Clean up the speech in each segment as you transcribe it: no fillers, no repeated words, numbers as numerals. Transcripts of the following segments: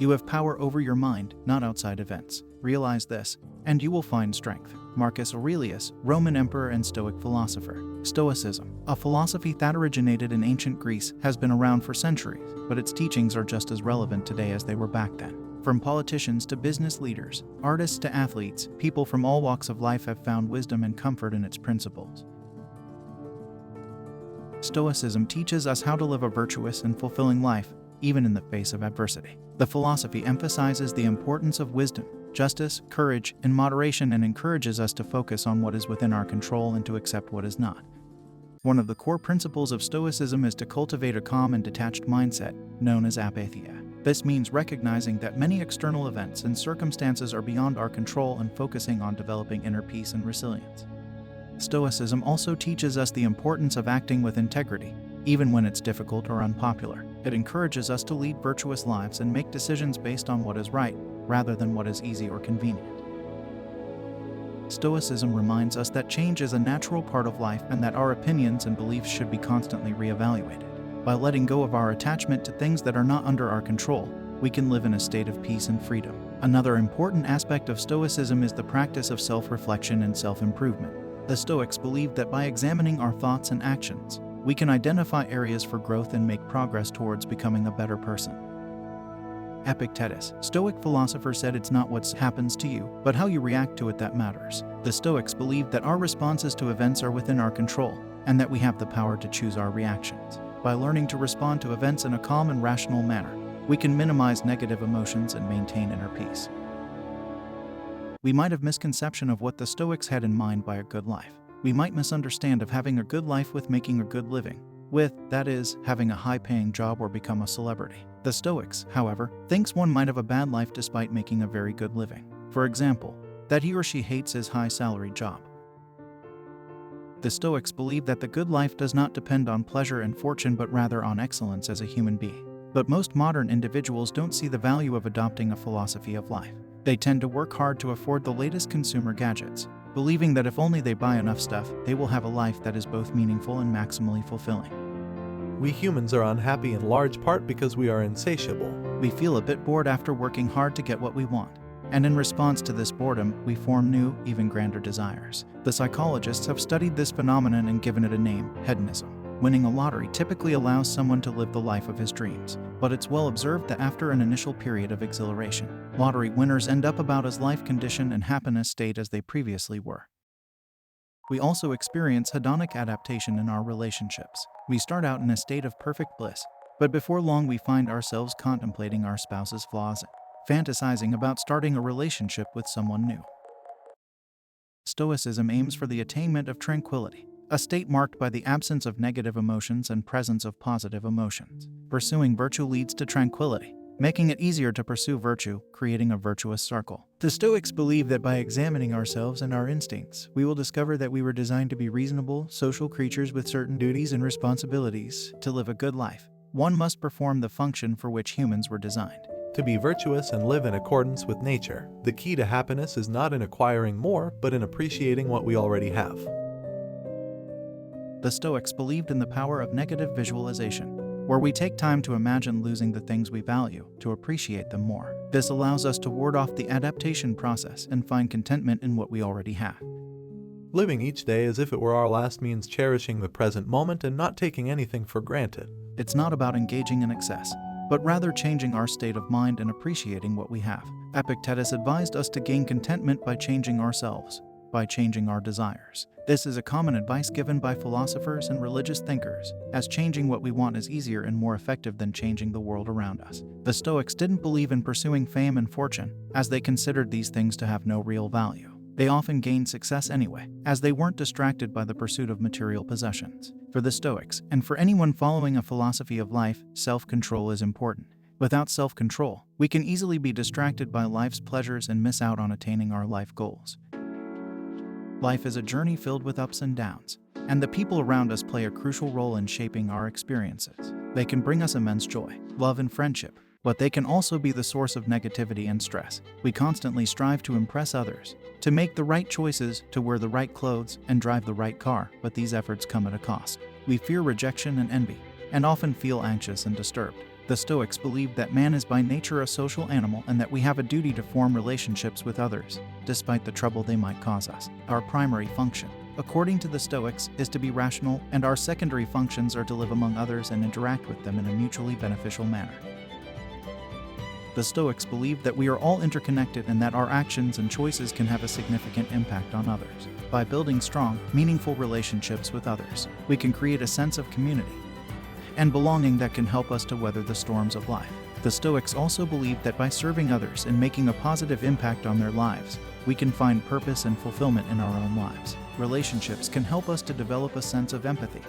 You have power over your mind, not outside events. Realize this, and you will find strength. Marcus Aurelius, Roman emperor and Stoic philosopher. Stoicism, a philosophy that originated in ancient Greece, has been around for centuries, but its teachings are just as relevant today as they were back then. From politicians to business leaders, artists to athletes, people from all walks of life have found wisdom and comfort in its principles. Stoicism teaches us how to live a virtuous and fulfilling life, even in the face of adversity. The philosophy emphasizes the importance of wisdom, justice, courage, and moderation, and encourages us to focus on what is within our control and to accept what is not. One of the core principles of Stoicism is to cultivate a calm and detached mindset, known as apatheia. This means recognizing that many external events and circumstances are beyond our control and focusing on developing inner peace and resilience. Stoicism also teaches us the importance of acting with integrity, even when it's difficult or unpopular. It encourages us to lead virtuous lives and make decisions based on what is right, rather than what is easy or convenient. Stoicism reminds us that change is a natural part of life and that our opinions and beliefs should be constantly reevaluated. By letting go of our attachment to things that are not under our control, we can live in a state of peace and freedom. Another important aspect of Stoicism is the practice of self-reflection and self-improvement. The Stoics believed that by examining our thoughts and actions, we can identify areas for growth and make progress towards becoming a better person. Epictetus, Stoic philosopher, said it's not what happens to you, but how you react to it that matters. The Stoics believed that our responses to events are within our control, and that we have the power to choose our reactions. By learning to respond to events in a calm and rational manner, we can minimize negative emotions and maintain inner peace. We might have misconception of what the Stoics had in mind by a good life. We might misunderstand of having a good life with making a good living, with, that is, having a high-paying job or become a celebrity. The Stoics, however, thinks one might have a bad life despite making a very good living. For example, that he or she hates his high-salaried job. The Stoics believe that the good life does not depend on pleasure and fortune but rather on excellence as a human being. But most modern individuals don't see the value of adopting a philosophy of life. They tend to work hard to afford the latest consumer gadgets, believing that if only they buy enough stuff, they will have a life that is both meaningful and maximally fulfilling. We humans are unhappy in large part because we are insatiable. We feel a bit bored after working hard to get what we want. And in response to this boredom, we form new, even grander desires. The psychologists have studied this phenomenon and given it a name: hedonism. Winning a lottery typically allows someone to live the life of his dreams, but it's well observed that after an initial period of exhilaration, lottery winners end up about as life condition and happiness state as they previously were. We also experience hedonic adaptation in our relationships. We start out in a state of perfect bliss, but before long we find ourselves contemplating our spouse's flaws, fantasizing about starting a relationship with someone new. Stoicism aims for the attainment of tranquility, a state marked by the absence of negative emotions and presence of positive emotions. Pursuing virtue leads to tranquility, making it easier to pursue virtue, creating a virtuous circle. The Stoics believe that by examining ourselves and our instincts, we will discover that we were designed to be reasonable, social creatures with certain duties and responsibilities. To live a good life, one must perform the function for which humans were designed: to be virtuous and live in accordance with nature. The key to happiness is not in acquiring more, but in appreciating what we already have. The Stoics believed in the power of negative visualization, where we take time to imagine losing the things we value, to appreciate them more. This allows us to ward off the adaptation process and find contentment in what we already have. Living each day as if it were our last means cherishing the present moment and not taking anything for granted. It's not about engaging in excess, but rather changing our state of mind and appreciating what we have. Epictetus advised us to gain contentment by changing ourselves, by changing our desires. This is a common advice given by philosophers and religious thinkers, as changing what we want is easier and more effective than changing the world around us. The Stoics didn't believe in pursuing fame and fortune, as they considered these things to have no real value. They often gained success anyway, as they weren't distracted by the pursuit of material possessions. For the Stoics, and for anyone following a philosophy of life, self-control is important. Without self-control, we can easily be distracted by life's pleasures and miss out on attaining our life goals. Life is a journey filled with ups and downs, and the people around us play a crucial role in shaping our experiences. They can bring us immense joy, love, and friendship, but they can also be the source of negativity and stress. We constantly strive to impress others, to make the right choices, to wear the right clothes, and drive the right car, but these efforts come at a cost. We fear rejection and envy, and often feel anxious and disturbed. The Stoics believed that man is by nature a social animal and that we have a duty to form relationships with others, despite the trouble they might cause us. Our primary function, according to the Stoics, is to be rational, and our secondary functions are to live among others and interact with them in a mutually beneficial manner. The Stoics believed that we are all interconnected and that our actions and choices can have a significant impact on others. By building strong, meaningful relationships with others, we can create a sense of community and belonging that can help us to weather the storms of life. The Stoics also believed that by serving others and making a positive impact on their lives, we can find purpose and fulfillment in our own lives. Relationships can help us to develop a sense of empathy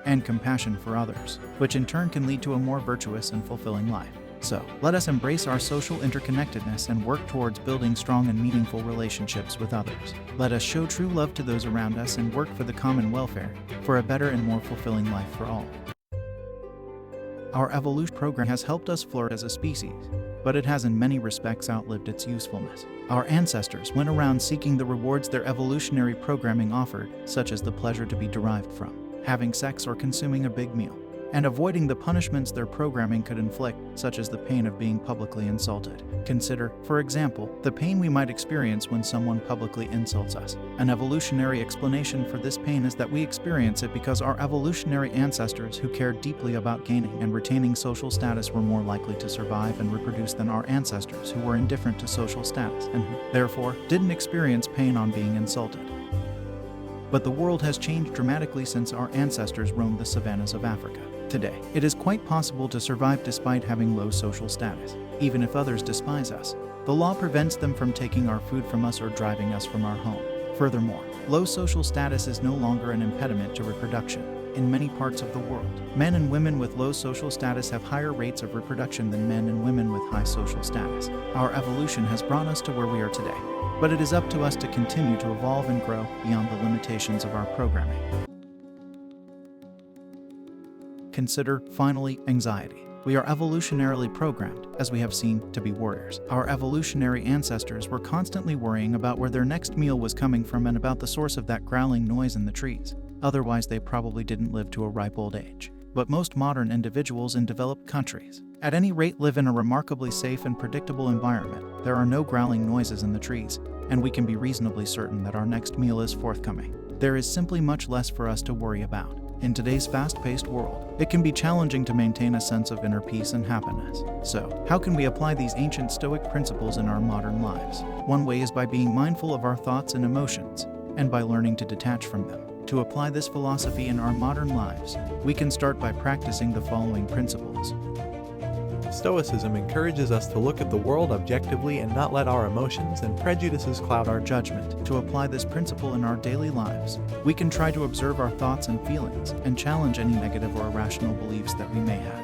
and compassion for others, which in turn can lead to a more virtuous and fulfilling life. So, let us embrace our social interconnectedness and work towards building strong and meaningful relationships with others. Let us show true love to those around us and work for the common welfare, for a better and more fulfilling life for all. Our evolution program has helped us flourish as a species, but it has in many respects outlived its usefulness. Our ancestors went around seeking the rewards their evolutionary programming offered, such as the pleasure to be derived from having sex or consuming a big meal, and avoiding the punishments their programming could inflict, such as the pain of being publicly insulted. Consider, for example, the pain we might experience when someone publicly insults us. An evolutionary explanation for this pain is that we experience it because our evolutionary ancestors who cared deeply about gaining and retaining social status were more likely to survive and reproduce than our ancestors who were indifferent to social status and who, therefore, didn't experience pain on being insulted. But the world has changed dramatically since our ancestors roamed the savannas of Africa. Today, it is quite possible to survive despite having low social status. Even if others despise us, the law prevents them from taking our food from us or driving us from our home. Furthermore, low social status is no longer an impediment to reproduction. In many parts of the world, men and women with low social status have higher rates of reproduction than men and women with high social status. Our evolution has brought us to where we are today, but it is up to us to continue to evolve and grow beyond the limitations of our programming. Consider, finally, anxiety. We are evolutionarily programmed, as we have seen, to be warriors. Our evolutionary ancestors were constantly worrying about where their next meal was coming from and about the source of that growling noise in the trees. Otherwise, they probably didn't live to a ripe old age. But most modern individuals in developed countries, at any rate, live in a remarkably safe and predictable environment. There are no growling noises in the trees, and we can be reasonably certain that our next meal is forthcoming. There is simply much less for us to worry about. In today's fast-paced world, it can be challenging to maintain a sense of inner peace and happiness. So, how can we apply these ancient Stoic principles in our modern lives? One way is by being mindful of our thoughts and emotions, and by learning to detach from them. To apply this philosophy in our modern lives, we can start by practicing the following principles. Stoicism encourages us to look at the world objectively and not let our emotions and prejudices cloud our judgment. To apply this principle in our daily lives, we can try to observe our thoughts and feelings and challenge any negative or irrational beliefs that we may have.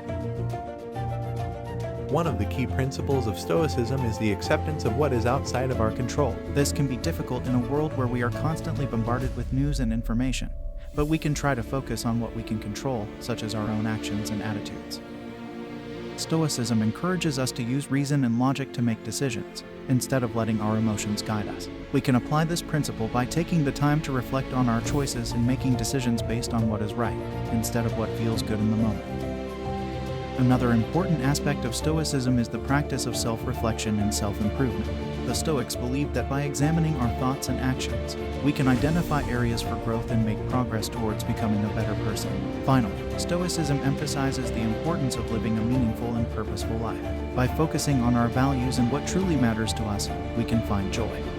One of the key principles of Stoicism is the acceptance of what is outside of our control. This can be difficult in a world where we are constantly bombarded with news and information, but we can try to focus on what we can control, such as our own actions and attitudes. Stoicism encourages us to use reason and logic to make decisions, instead of letting our emotions guide us. We can apply this principle by taking the time to reflect on our choices and making decisions based on what is right, instead of what feels good in the moment. Another important aspect of Stoicism is the practice of self-reflection and self-improvement. The Stoics believed that by examining our thoughts and actions, we can identify areas for growth and make progress towards becoming a better person. Finally, Stoicism emphasizes the importance of living a meaningful and purposeful life. By focusing on our values and what truly matters to us, we can find joy.